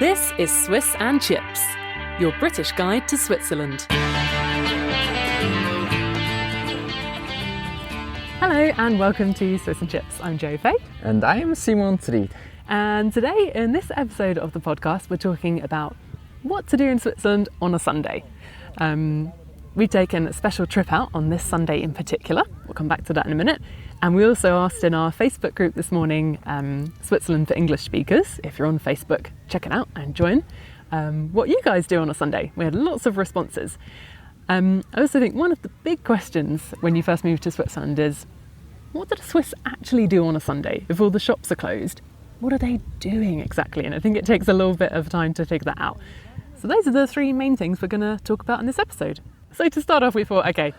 This is Swiss and Chips, your British guide to Switzerland. Hello and welcome to Swiss and Chips. I'm Jo Fay. And I'm Simon Tried. And today, in this episode of the podcast, we're talking about what to do in Switzerland on a Sunday. We've taken a special trip out on this Sunday in particular. We'll come back to that in a minute. And we also asked in our Facebook group this morning, Switzerland for English speakers, if you're on Facebook, check it out and join, what you guys do on a Sunday. We had lots of responses. I also think one of the big questions when you first move to Switzerland is, what do the Swiss actually do on a Sunday? If all the shops are closed, what are they doing exactly? And I think it takes a little bit of time to figure that out. So those are the three main things we're going to talk about in this episode. So to start off, we thought, okay,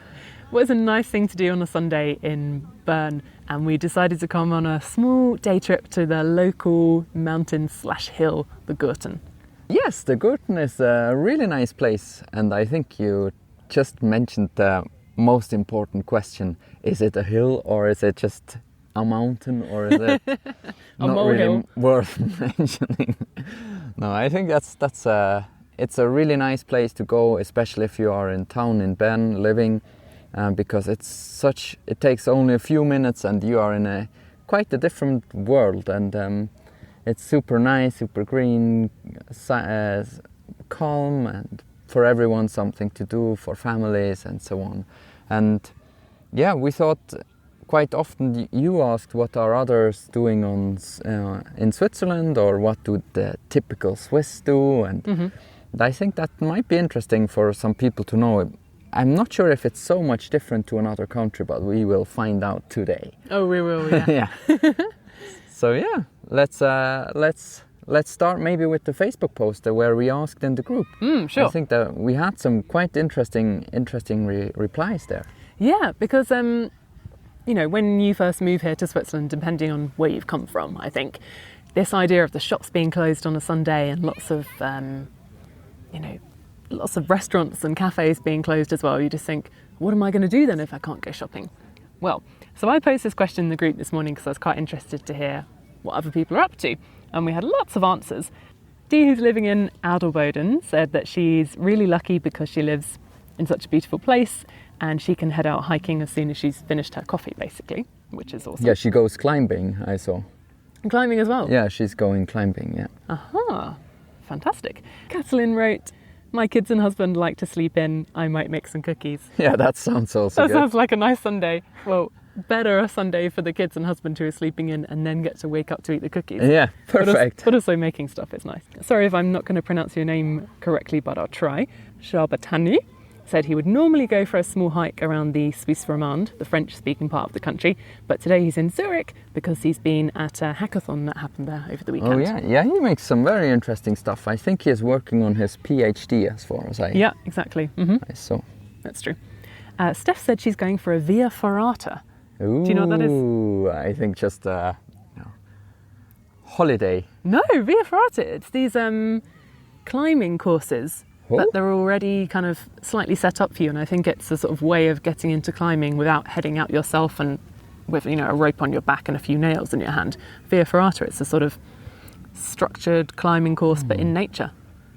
what is a nice thing to do on a Sunday in Bern? And we decided to come on a small day trip to the local mountain/hill, the Gurten. Yes, the Gurten is a really nice place. And I think you just mentioned the most important question. Is it a hill or is it just a mountain or is it not really worth mentioning? No, I think it's a really nice place to go, especially if you are in town in Bern living, because it takes only a few minutes and you are in quite a different world, and it's super nice, super green, calm, and for everyone something to do, for families and so on. And yeah, we thought quite often you asked what are others doing in Switzerland, or what do the typical Swiss do, and I think that might be interesting for some people to know. I'm not sure if it's so much different to another country, but we will find out today. Oh, we will, yeah. Yeah. So yeah, let's start maybe with the Facebook post where we asked in the group. Sure. I think that we had some quite interesting replies there. Yeah, because when you first move here to Switzerland, depending on where you've come from, I think this idea of the shops being closed on a Sunday and lots of restaurants and cafes being closed as well, you just think, what am I going to do then if I can't go shopping? Well, so I posed this question in the group this morning because I was quite interested to hear what other people are up to. And we had lots of answers. Dee, who's living in Adelboden, said that she's really lucky because she lives in such a beautiful place and she can head out hiking as soon as she's finished her coffee, basically, which is awesome. Yeah, she goes climbing, I saw. Climbing as well? Yeah, she's going climbing, yeah. Aha, fantastic. Kathleen wrote, my kids and husband like to sleep in. I might make some cookies. Yeah, that sounds also good. That sounds like a nice Sunday. Well, better a Sunday for the kids and husband who are sleeping in and then get to wake up to eat the cookies. Yeah, perfect. But also making stuff is nice. Sorry if I'm not going to pronounce your name correctly, but I'll try. Shabatani said he would normally go for a small hike around the Suisse romande, the French-speaking part of the country, but today he's in Zurich because he's been at a hackathon that happened there over the weekend. Oh yeah, he makes some very interesting stuff. I think he is working on his PhD as far as I... Yeah, exactly. I saw. That's true. Steph said she's going for a Via Ferrata. Ooh, do you know what that is? I think just a holiday. No, Via Ferrata. It's these climbing courses. But they're already kind of slightly set up for you, and I think it's a sort of way of getting into climbing without heading out yourself and with a rope on your back and a few nails in your hand. Via Ferrata, it's a sort of structured climbing course, but in nature.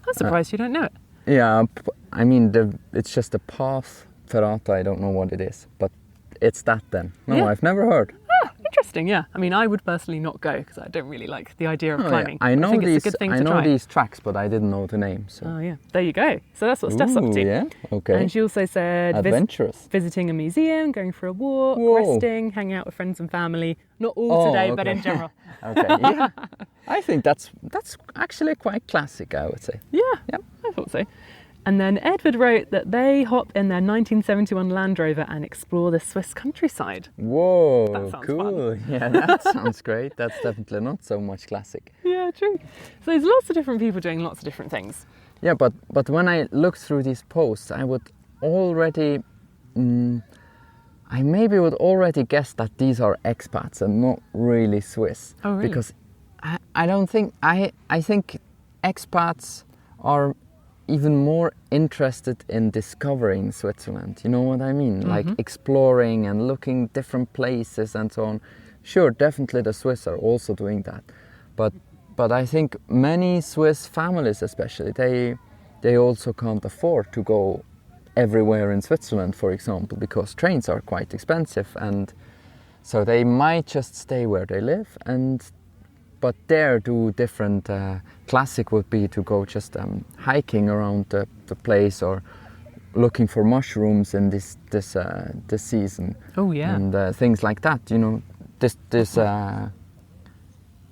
I'm surprised you don't know it. Yeah, I mean, it's just a path ferrata. I don't know what it is, but it's that then. No, yeah. I've never heard. Interesting, yeah. I mean, I would personally not go because I don't really like the idea of climbing. Yeah. I know it's a good thing to try. these tracks, but I didn't know the name. So. Oh yeah, there you go. So that's what Steph's up to. Yeah, okay. And she also said adventurous, visiting a museum, going for a walk, resting, hanging out with friends and family. Not all today, but in general. Okay, yeah. I think that's actually quite classic, I would say. Yeah, I thought so. And then Edward wrote that they hop in their 1971 Land Rover and explore the Swiss countryside. Whoa, that sounds cool. Fun. Yeah, that sounds great. That's definitely not so much classic. Yeah, true. So there's lots of different people doing lots of different things. Yeah, but when I look through these posts, I would already... I maybe would already guess that these are expats and not really Swiss. Oh, really? Because I don't think... I think expats are even more interested in discovering Switzerland. You know what I mean? Mm-hmm. Like exploring and looking different places and so on. Sure, definitely the Swiss are also doing that. But but I think many Swiss families, especially, they also can't afford to go everywhere in Switzerland, for example, because trains are quite expensive, and so they might just stay where they live, but there do different. Classic would be to go just hiking around the place, or looking for mushrooms in this season. Oh yeah. And things like that. You know,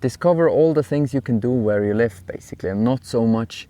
discover all the things you can do where you live, basically, and not so much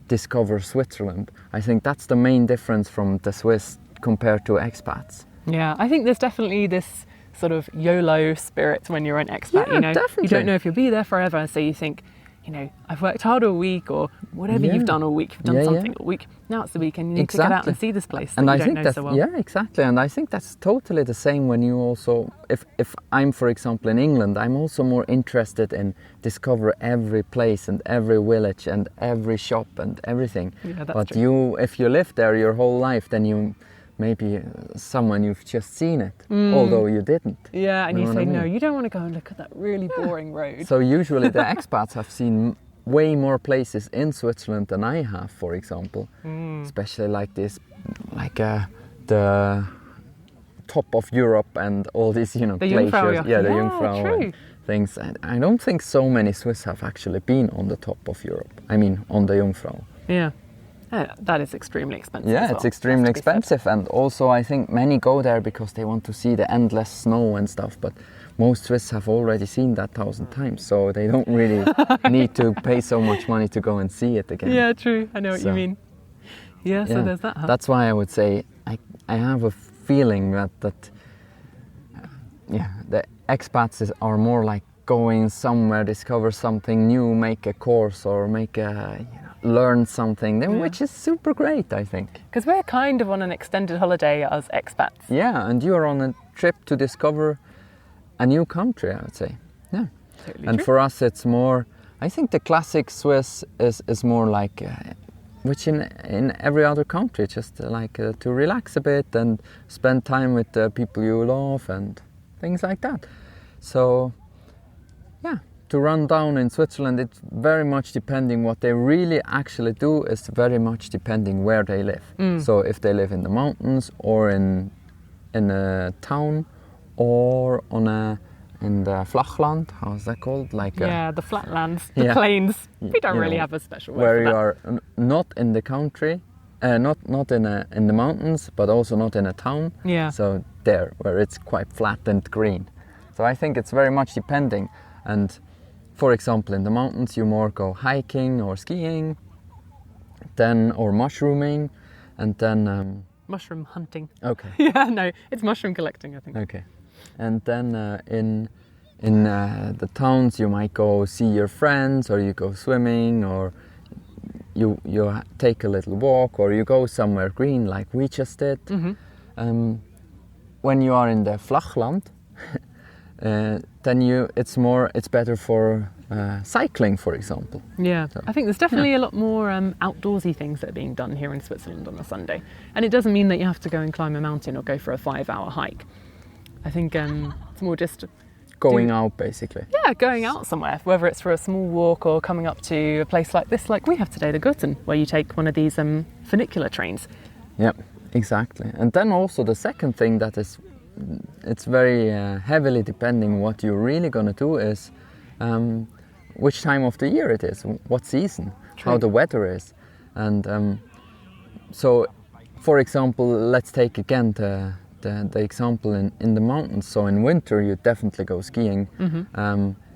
discover Switzerland. I think that's the main difference from the Swiss compared to expats. Yeah, I think there's definitely this sort of YOLO spirit when you're an expat. Yeah, you know, definitely. You don't know if you'll be there forever, so you think, you know, I've worked hard all week, or whatever you've done all week. You've done something all week. Now it's the weekend. You need to get out and see this place that you don't know so well. Yeah, exactly. And I think that's totally the same when you also, if I'm, for example, in England, I'm also more interested in discover every place and every village and every shop and everything. Yeah, that's but true. if you live there your whole life, then you maybe someone you've just seen it, although you didn't. Yeah, and you say, what I mean? no, you don't want to go and look at that really boring road. So usually the expats have seen way more places in Switzerland than I have, for example. Especially like this, like the top of Europe and all these, you know, The glaciers. Jungfrau, Yeah, the yeah, Jungfrau true. and things. And I don't think so many Swiss have actually been on the top of Europe. I mean, on the Jungfrau. Yeah. That is extremely expensive. Yeah, as well, it's extremely has to be said. expensive, and also I think many go there because they want to see the endless snow and stuff, but most Swiss have already seen that 1,000 times, so they don't really need to pay so much money to go and see it again. Yeah, true. I know what you So- mean. Yeah, so there's that. Huh? That's why I would say I have a feeling that the expats are more like going somewhere, discover something new, make a course, or make a learn something, which is super great, I think. Because we're kind of on an extended holiday as expats. Yeah, and you're on a trip to discover a new country, I would say. Yeah. Totally And true. for us, it's more, I think the classic Swiss is more like, which in every other country, just like to relax a bit and spend time with the people you love and things like that. So, yeah, to run down in Switzerland, it's very much depending what they really actually do is very much depending where they live. So if they live in the mountains or in a town or in the Flachland, how is that called? Like The flatlands, the plains. We don't really have a special word where for you that. are not in the country, not in the mountains, but also not in a town. Yeah. So there, where it's quite flat and green. So I think it's very much depending. And for example, in the mountains, you more go hiking or skiing, or mushrooming, and then. Mushroom hunting. Okay. Yeah, no, it's mushroom collecting, I think. Okay. And then in the towns you might go see your friends, or you go swimming, or you take a little walk, or you go somewhere green like we just did. When you are in the Flachland, then it's better for cycling, for example. Yeah, I think there's definitely a lot more outdoorsy things that are being done here in Switzerland on a Sunday. And it doesn't mean that you have to go and climb a mountain or go for a 5-hour hike. I think it's more just Going out, basically. Yeah, going out somewhere, whether it's for a small walk or coming up to a place like this, like we have today, the Gurten, where you take one of these funicular trains. Yeah, exactly. And then also the second thing that is, it's very heavily depending what you're really going to do is which time of the year it is, what season, how the weather is. And so, for example, let's take again the example in the mountains. So in winter you definitely go skiing.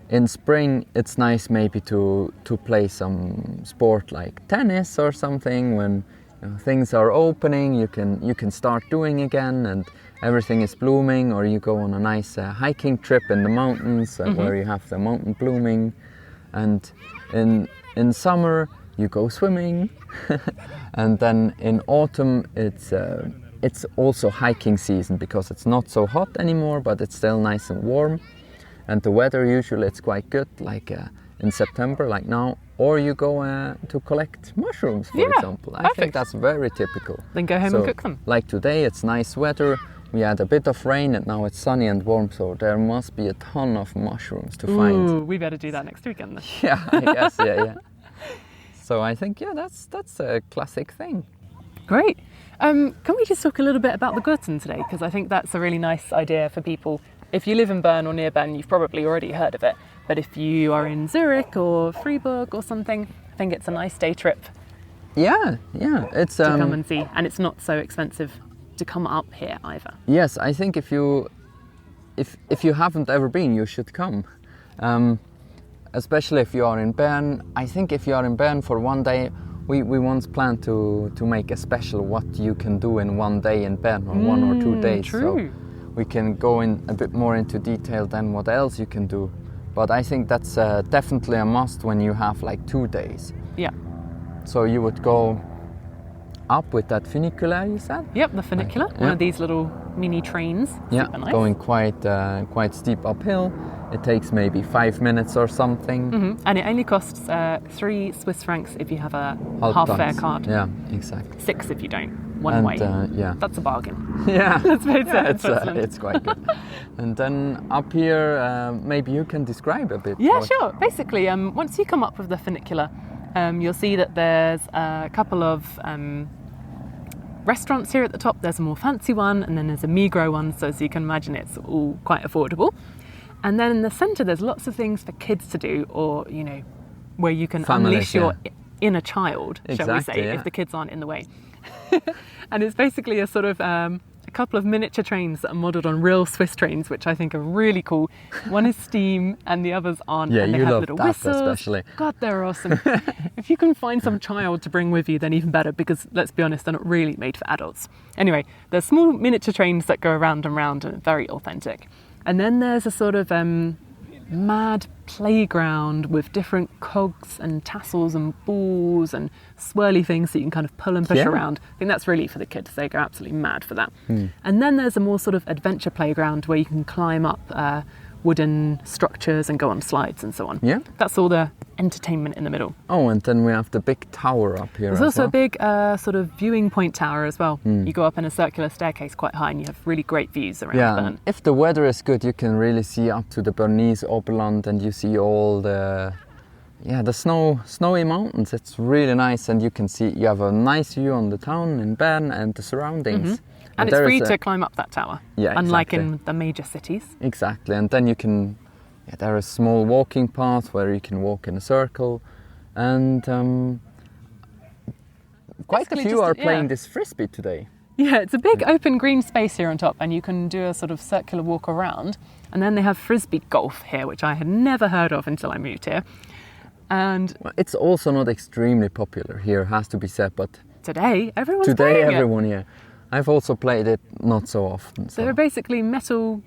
In spring it's nice maybe to play some sport like tennis or something. When things are opening, you can start doing again and everything is blooming. Or you go on a nice hiking trip in the mountains where you have the mountain blooming. And in summer you go swimming. And then in autumn it's also hiking season because it's not so hot anymore, but it's still nice and warm. And the weather usually it's quite good, like in September, like now. Or you go to collect mushrooms, for example. I think perfect. that's very typical. Then go home and cook them. Like today, it's nice weather. we had a bit of rain and now it's sunny and warm, so there must be a ton of mushrooms to find. Ooh, we better do that next weekend then. Yeah, I guess, yeah. So I think, that's a classic thing. Great. Can we just talk a little bit about the Gurten today? Because I think that's a really nice idea for people. If you live in Bern or near Bern, you've probably already heard of it. But if you are in Zurich or Freiburg or something, I think it's a nice day trip Yeah, it's to come and see. And it's not so expensive to come up here either. Yes, I think if you haven't ever been, you should come. Especially if you are in Bern. I think if you are in Bern for one day, we once planned to make a special what you can do in one day in Bern, or 1 or 2 days. True. So we can go in a bit more into detail than what else you can do. But I think that's definitely a must when you have like 2 days. Yeah. So you would go up with that funicular, you said? Yep, the funicular, one of these little mini trains. Yeah, Super nice. going quite steep uphill. It takes maybe 5 minutes or something. Mm-hmm. And it only costs 3 Swiss francs if you have a half-fare card. Yeah, exactly. 6 if you don't. One way. Yeah. That's a bargain. Yeah. Let's face it, it's quite good. And then up here, maybe you can describe a bit. Yeah, sure. Basically, once you come up with the funicular, you'll see that there's a couple of restaurants here at the top. There's a more fancy one, and then there's a Migros one, so as you can imagine, it's all quite affordable. And then in the centre, there's lots of things for kids to do, or, where you can unleash your inner child, shall we say, if the kids aren't in the way. And it's basically a sort of a couple of miniature trains that are modelled on real Swiss trains, which I think are really cool. One is steam and the others aren't. Yeah, and they you have love little that whistles. especially. God, they're awesome. If you can find some child to bring with you, then even better, because let's be honest, they're not really made for adults. Anyway, there's small miniature trains that go around and round and are very authentic. And then there's a sort of mad playground with different cogs and tassels and balls and swirly things that you can kind of pull and push around. I think that's really for the kids. They go absolutely mad for that. And then there's a more sort of adventure playground where you can climb up wooden structures and go on slides and so on. Yeah. That's all the entertainment in the middle. Oh, and then we have the big tower up here. There's also a big sort of viewing point tower as well. You go up in a circular staircase quite high and you have really great views around Bern. If the weather is good, you can really see up to the Bernese Oberland, and you see all the snowy mountains. It's really nice, and you have a nice view on the town in Bern and the surroundings. And it's free to climb up that tower, unlike in the major cities. Exactly, and then you can, there is a small walking path where you can walk in a circle, and quite a few are playing this frisbee today. Yeah, it's a big open green space here on top, and you can do a sort of circular walk around. And then they have frisbee golf here, which I had never heard of until I moved here. And it's also not extremely popular here, has to be said, but today everyone's playing everyone, yeah. I've also played it not so often. So they're basically metal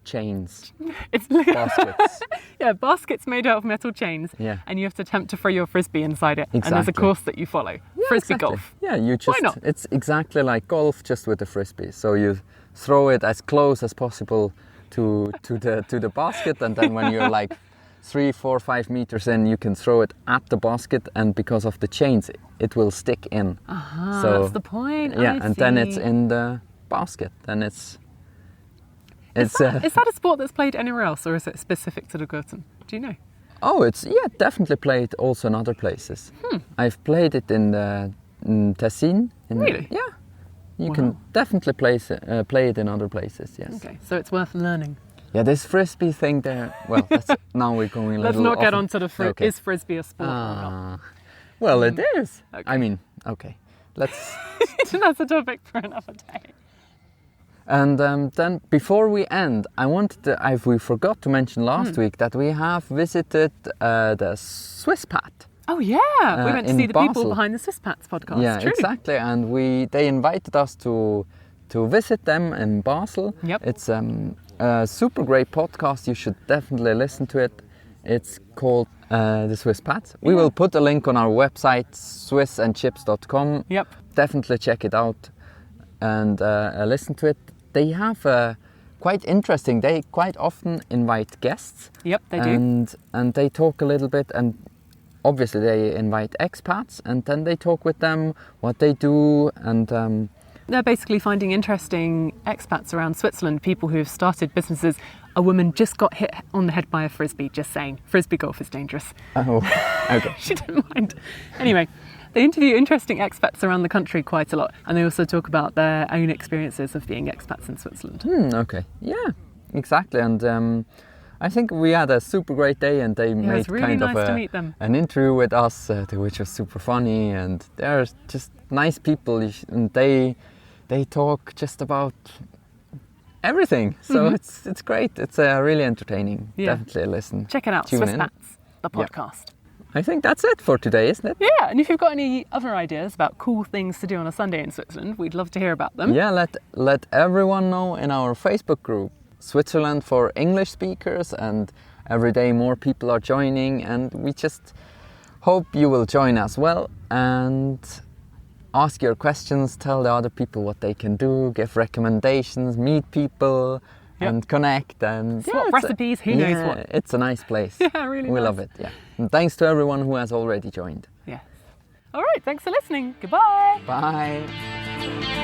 chains. It's baskets. Yeah, baskets made out of metal chains. Yeah. And you have to attempt to throw your frisbee inside it. Exactly. And there's a course that you follow. Frisbee golf. Yeah, you just Why not? It's exactly like golf, just with a frisbee. So you throw it as close as possible to the basket, and then when you're like 3, 4, 5 meters in, you can throw it at the basket, and because of the chains, it will stick in. So that's the point. Yeah, and then it's in the basket. Then it's. Is that a sport that's played anywhere else, or is it specific to the Gurten? Do you know? Oh, it's definitely played also in other places. I've played it in Tessin. Really? Yeah. You can definitely play it in other places. Yes. Okay, so it's worth learning. Yeah, this frisbee thing there. Well, now we're going a little. Let's not get onto the okay. Is frisbee a sport or not? Well, it is. Okay. I mean, okay. Let's. That's a topic for another day. And then before we end, we forgot to mention last week that we have visited the Swiss Pat. Oh yeah, we went to see the Basel. people behind the Swiss Pats podcast. Yeah, True. exactly. And they invited us to visit them in Basel. Yep. It's a super great podcast. You should definitely listen to it. It's called the Swiss Pats. We will put a link on our website, swissandchips.com. Yep. Definitely check it out and listen to it. They have quite interesting. They quite often invite guests. Yep, they do. And they talk a little bit, and obviously they invite expats, and then they talk with them what they do, and They're basically finding interesting expats around Switzerland, people who've started businesses. A woman just got hit on the head by a frisbee, just saying. Frisbee golf is dangerous. Oh, okay. She didn't mind. Anyway, they interview interesting expats around the country quite a lot, and they also talk about their own experiences of being expats in Switzerland. Okay. Yeah, exactly. And I think we had a super great day, and they made it's really kind nice of to meet them. an interview with us, which was super funny. And they're just nice people, and they talk just about everything. So it's great. It's really entertaining. Yeah. Definitely a listen. Check it out, Tune in. Swisspats, the podcast. I think that's it for today, isn't it? Yeah, and if you've got any other ideas about cool things to do on a Sunday in Switzerland, we'd love to hear about them. Yeah, let everyone know in our Facebook group, Switzerland for English speakers, and every day more people are joining, and we just hope you will join as well and ask your questions, tell the other people what they can do, give recommendations, meet people, and connect, and swap recipes, who knows what. It's a nice place. Yeah, really we nice. love it. Yeah, and thanks to everyone who has already joined. Yes. All right, thanks for listening. Goodbye. Bye.